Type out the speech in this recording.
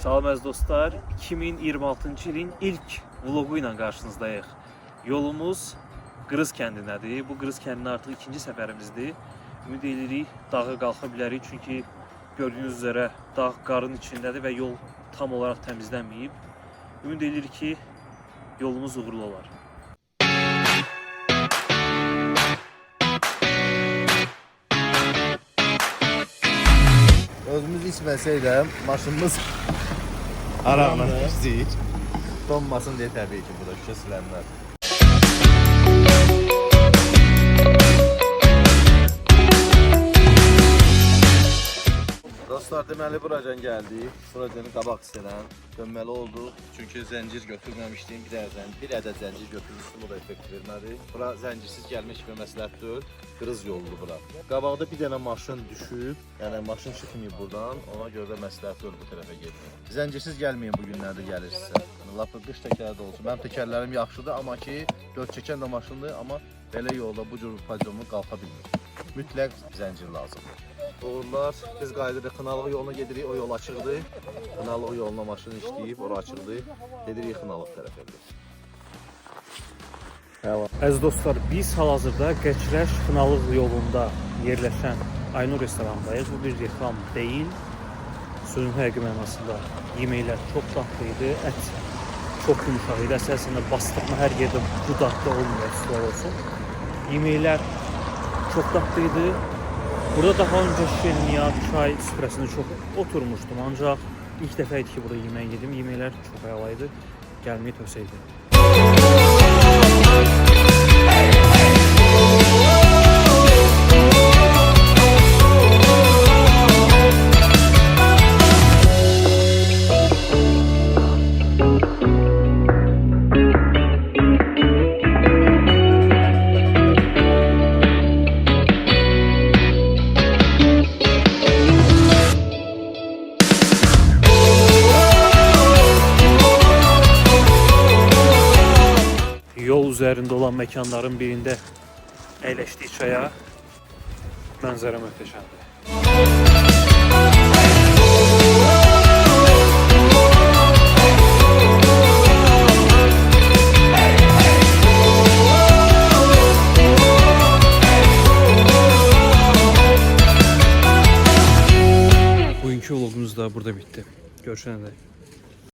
Salam əziz dostlar, 2026-cı ilin ilk vlogu ilə qarşınızdayıq. Yolumuz Qırız kəndinədir. Bu Qırız kəndinə artıq ikinci səfərimizdir. Ümid edirik dağa qalxa bilərik, çünki gördüyünüz üzrə dağ qarın içindədir və yol tam olaraq təmizlənməyib. Ümid edirik ki, yolumuz uğurlu olar. Özümüz içməsəydə maşınımız arağına izləyir. Donmasın deyə təbii ki, bu da şüşə silənlər. Dostlar, deməli buracan gəldik. Buracanı qabaq hissələn dönməli olduq. Çünki zəncir götürməmişdim. Bir ədəd zəncir götürmüşdüm, o da effekt vermədi. Bura zəncirsiz gəlmək kimi məsləhət deyil. Qırız yoldur bura. Qabaqda bir dənə maşın düşüb, yəni maşın çıxmayıb buradan. Ona görə də məsləhət deyil bu tərəfə getmək. Zəncirsiz gəlməyin bu günlərdə gəlirsə. Lap qış təkərdə olsun. Mənim təkərlərim yaxşıdır, amma ki, dörd çəkən də maşındır, amma belə yolda bu cür podyomu qalxa bilmir. Mütləq zəncir lazımdır. Uğurlar, biz qayıdırıq, Xınalıq yoluna gedirik, o yol açıqdır. Xınalıq yoluna maşın işləyib, ora açıqdır. Gedirik Xınalıq tərəfə. Əziz dostlar, biz hal-hazırda Qəçrəş Xınalıq yolunda yerləşən Aynur restoranındayıq. Bu bir reklam deyil. Sözün həqiqi mənasında yeməklər çox dadlı idi, ət çox yumuşaq idi. Əsasən bastırma hər yerdə bu dadda olmuyor, istiyor olsun. Yeməklər çox dadlı idi. Burada daha önce şirniyyat, çay süfrəsində çox oturmuşdum, ancaq ilk dəfə idi ki, burada yemək yedim. Yeməklər çox əlaydı, gəlməyi tövsiyə edirəm. Yol üzərində olan məkanların birində əyləşdik çaya. Mənzərə möhtəşəmdir. Bugünkü vlogumuz da burada bitti. Görüşənə dək.